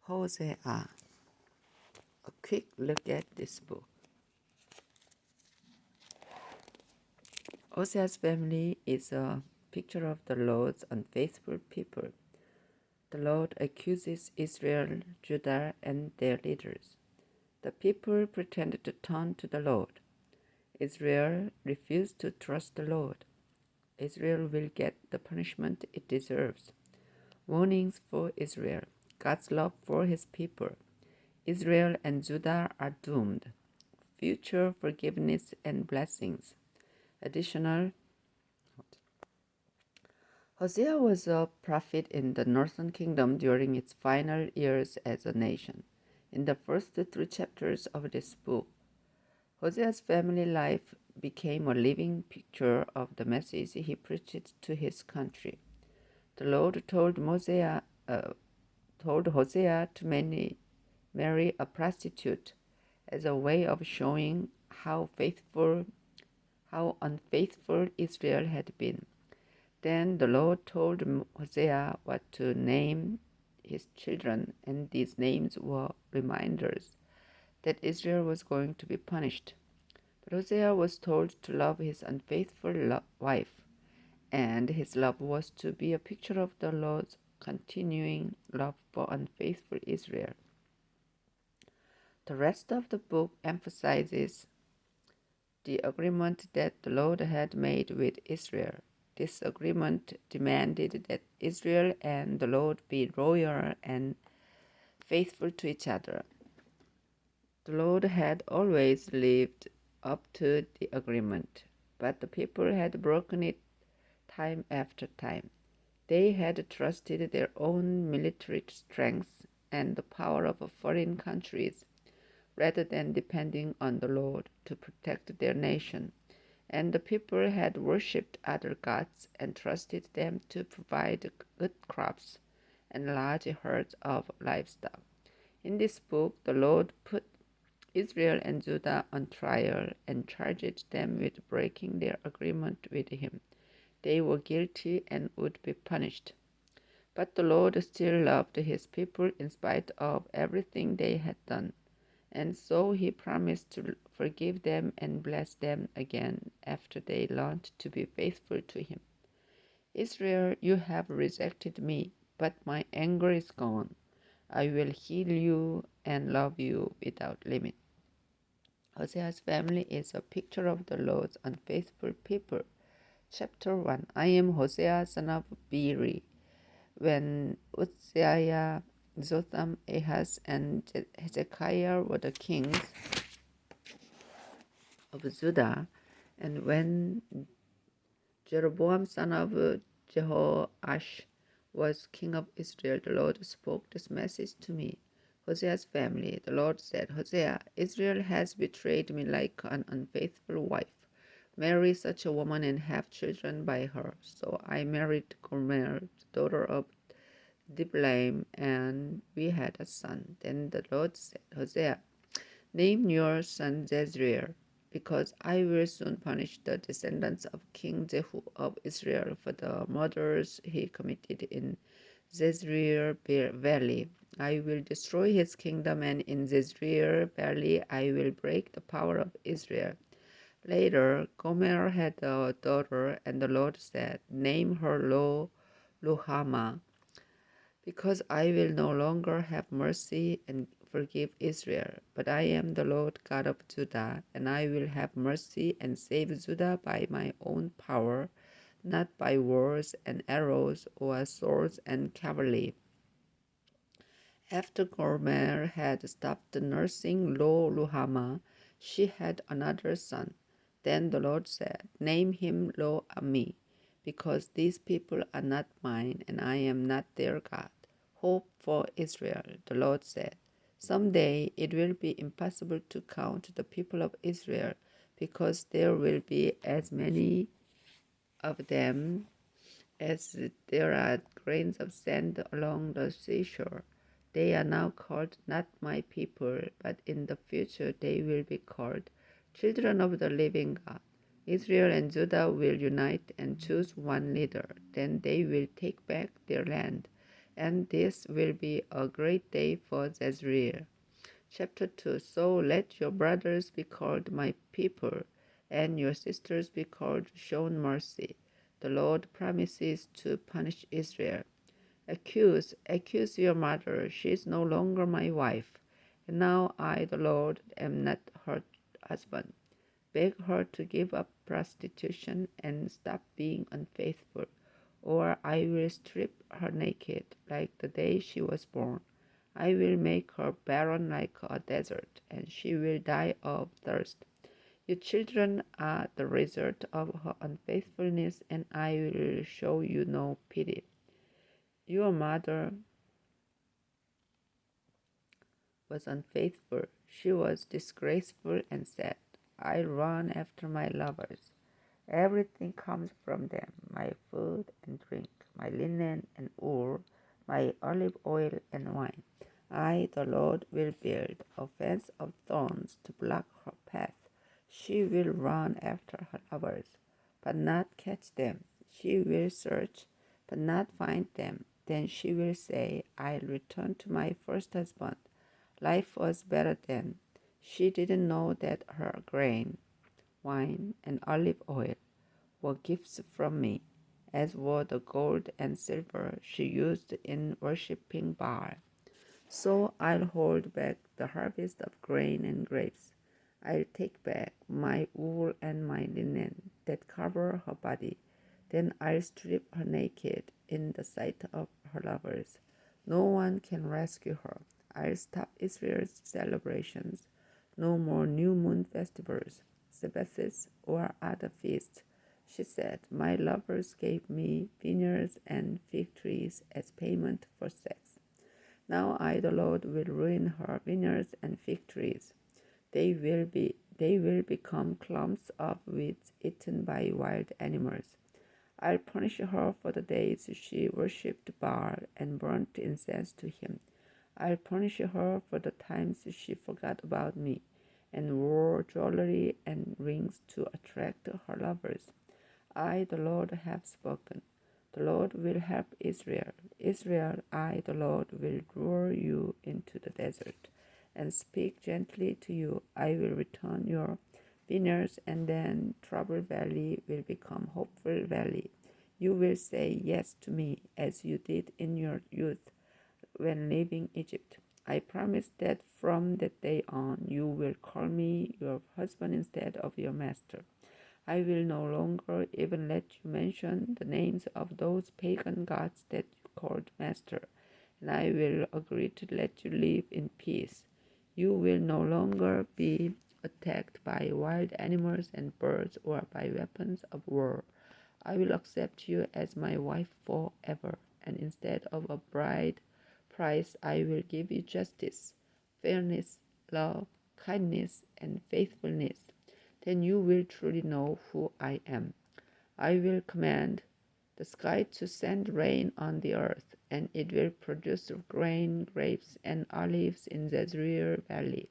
Hosea. A quick look at this book. Hosea's family is a picture of the Lord's unfaithful people. The Lord accuses Israel, Judah, and their leaders. The people pretend to turn to the Lord. Israel refused to trust the Lord. Israel will get the punishment it deserves. Warnings for Israel. God's love for his people. Israel and Judah are doomed. Future forgiveness and blessings. Additional, Hosea was a prophet in the northern kingdom during its final years as a nation. In the first three chapters of this book, Hosea's family life became a living picture of the message he preached to his country. The Lord told Hosea to marry a prostitute as a way of showing how unfaithful Israel had been. Then the Lord told Hosea what to name his children, and these names were reminders that Israel was going to be punished. But Hosea was told to love his unfaithful wife, and his love was to be a picture of the Lord's continuing love for unfaithful Israel. The rest of the book emphasizes the agreement that the Lord had made with Israel. This agreement demanded that Israel and the Lord be loyal and faithful to each other. The Lord had always lived up to the agreement, but the people had broken it time after time. They had trusted their own military strength and the power of foreign countries rather than depending on the Lord to protect their nation. And the people had worshipped other gods and trusted them to provide good crops and large herds of livestock. In this book, the Lord put Israel and Judah on trial and charged them with breaking their agreement with him. They were guilty and would be punished. But the Lord still loved his people in spite of everything they had done. And so he promised to forgive them and bless them again after they learned to be faithful to him. Israel, you have rejected me, but my anger is gone. I will heal you and love you without limit. Hosea's family is a picture of the Lord's unfaithful people. Chapter 1. I am Hosea, son of Beeri. When Uzziah, Jotham, Ahaz, and Hezekiah were the kings of Judah, and when Jeroboam, son of Jehoash, was king of Israel, the Lord spoke this message to me. Hosea's family, the Lord said, Hosea, Israel has betrayed me like an unfaithful wife. Marry such a woman and have children by her. So I married Gomer, the daughter of Diblaim, and we had a son. Then the Lord said, Hosea, name your son Jezreel, because I will soon punish the descendants of King Jehu of Israel for the murders he committed in Jezreel Valley. I will destroy his kingdom, and in Jezreel Valley I will break the power of Israel. Later, Gomer had a daughter, and the Lord said, name her Lo-Ruhamah, because I will no longer have mercy and forgive Israel. But I am the Lord God of Judah, and I will have mercy and save Judah by my own power, not by wars and arrows or swords and cavalry. After Gomer had stopped nursing Lo-Ruhamah, she had another son. Then the Lord said, name him Lo-Ammi, because these people are not mine, and I am not their God. Hope for Israel, the Lord said. Someday it will be impossible to count the people of Israel, because there will be as many of them as there are grains of sand along the seashore. They are now called not my people, but in the future they will be called children of the living God. Israel and Judah will unite and choose one leader. Then they will take back their land and this will be a great day for Jezreel. Chapter 2. So let your brothers be called my people, and your sisters be called shown mercy. The Lord promises to punish Israel. Accuse your mother. She is no longer my wife. And now I, the Lord, am not her husband. Beg her to give up prostitution and stop being unfaithful, or I will strip her naked like the day she was born. I will make her barren like a desert, and she will die of thirst. Your children are the result of her unfaithfulness, and I will show you no pity. Your mother was unfaithful. She was disgraceful and said, I run after my lovers. Everything comes from them, my food and drink, my linen and wool, my olive oil and wine. I, the Lord, will build a fence of thorns to block her path. She will run after her lovers, but not catch them. She will search, but not find them. Then she will say, I'll return to my first husband. Life was better then. She didn't know that her grain, wine, and olive oil were gifts from me, as were the gold and silver she used in worshipping Baal. So I'll hold back the harvest of grain and grapes. I'll take back my wool and my linen that cover her body. Then I'll strip her naked in the sight of her lovers. No one can rescue her. I'll stop Israel's celebrations. No more new moon festivals, Sabbaths, or other feasts. She said, my lovers gave me vineyards and fig trees as payment for sex. Now I, the Lord, will ruin her vineyards and fig trees. They will become clumps of weeds eaten by wild animals. I'll punish her for the days she worshipped Baal and burnt incense to him. I'll punish her for the times she forgot about me and wore jewelry and rings to attract her lovers. I, the Lord, have spoken. The Lord will help Israel. Israel, I, the Lord, will lure you into the desert and speak gently to you. I will return your vineyards, and then Trouble Valley will become Hopeful Valley. You will say yes to me as you did in your youth when leaving Egypt. I promise that from that day on you will call me your husband instead of your master. I will no longer even let you mention the names of those pagan gods that you called master, and I will agree to let you live in peace. You will no longer be attacked by wild animals and birds or by weapons of war. I will accept you as my wife forever, and instead of a bride price, I will give you justice, fairness, love, kindness, and faithfulness. Then you will truly know who I am. I will command the sky to send rain on the earth, and it will produce grain, grapes, and olives in the Jezreel valley.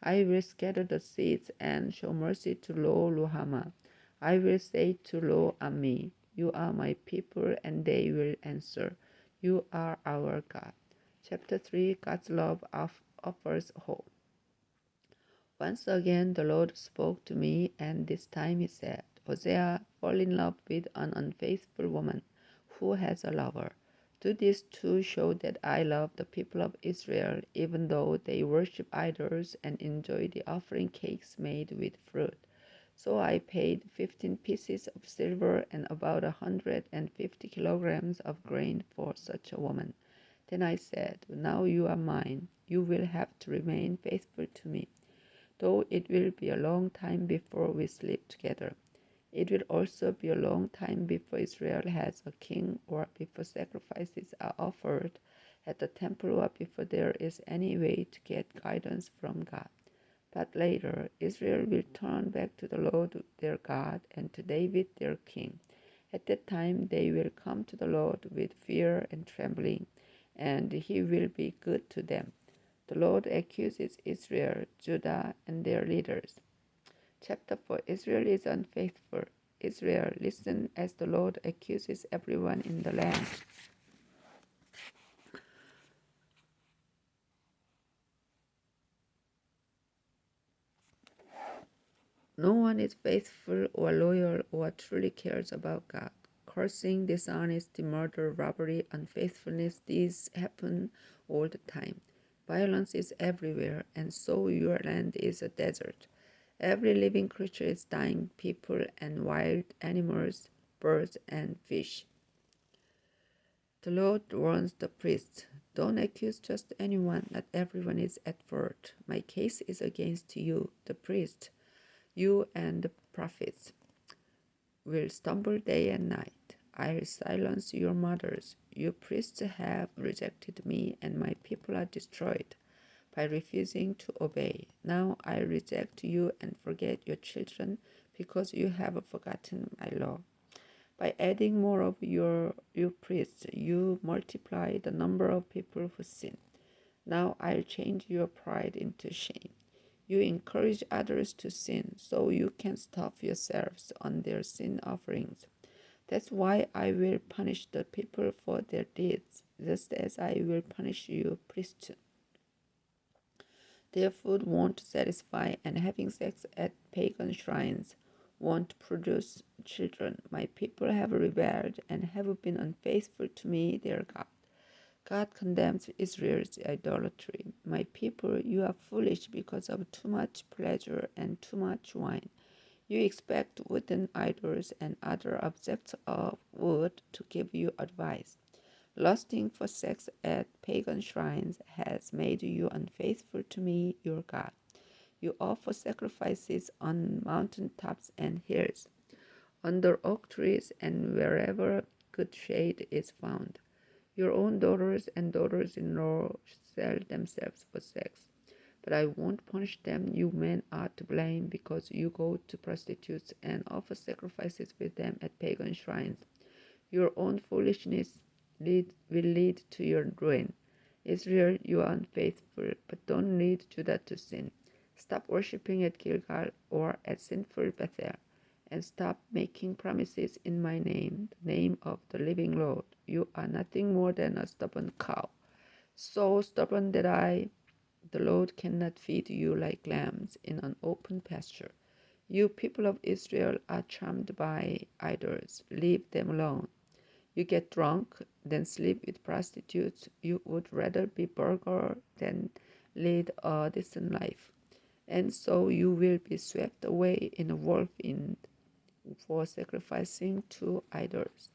I will scatter the seeds and show mercy to Lo Ruhamah. I will say to Lo Ami, you are my people, and they will answer, you are our God. Chapter 3. God's love offers hope. Once again the Lord spoke to me, and this time he said, Hosea, fall in love with an unfaithful woman who has a lover. Do this to show that I love the people of Israel, even though they worship idols and enjoy the offering cakes made with fruit. So I paid 15 pieces of silver and about 150 kilograms of grain for such a woman. Then I said, now you are mine. You will have to remain faithful to me, though it will be a long time before we sleep together. It will also be a long time before Israel has a king, or before sacrifices are offered at the temple, or before there is any way to get guidance from God. But later, Israel will turn back to the Lord their God and to David their king. At that time, they will come to the Lord with fear and trembling, and he will be good to them. The Lord accuses Israel, Judah, and their leaders. Chapter 4. Israel is unfaithful. Israel, listen as the Lord accuses everyone in the land. No one is faithful or loyal or truly cares about God. Cursing, dishonesty, murder, robbery, unfaithfulness, these happen all the time. Violence is everywhere, and so your land is a desert. Every living creature is dying, people and wild animals, birds and fish. The Lord warns the priests, don't accuse just anyone, not everyone is at fault. My case is against you, the priest. You and the prophets will stumble day and night. I'll silence your mothers. You priests have rejected me, and my people are destroyed by refusing to obey. Now I reject you and forget your children because you have forgotten my law. By adding more of you priests, you multiply the number of people who sin. Now I'll change your pride into shame. You encourage others to sin, so you can stuff yourselves on their sin offerings. That's why I will punish the people for their deeds, just as I will punish you, priests. Their food won't satisfy, and having sex at pagan shrines won't produce children. My people have rebelled and have been unfaithful to me, their God. God condemns Israel's idolatry. My people, you are foolish because of too much pleasure and too much wine. You expect wooden idols and other objects of wood to give you advice. Lusting for sex at pagan shrines has made you unfaithful to me, your God. You offer sacrifices on mountain tops and hills, under oak trees, and wherever good shade is found. Your own daughters and daughters-in-law sell themselves for sex. But I won't punish them. You men are to blame because you go to prostitutes and offer sacrifices with them at pagan shrines. Your own foolishness will lead to your ruin. Israel, you are unfaithful, but don't lead Judah to sin. Stop worshipping at Gilgal or at sinful Bethel, and stop making promises in my name, the name of the living Lord. You are nothing more than a stubborn cow, so stubborn that the Lord, cannot feed you like lambs in an open pasture. You people of Israel are charmed by idols. Leave them alone. You get drunk, then sleep with prostitutes. You would rather be burglar than lead a decent life. And so you will be swept away in a whirlwind for sacrificing to idols.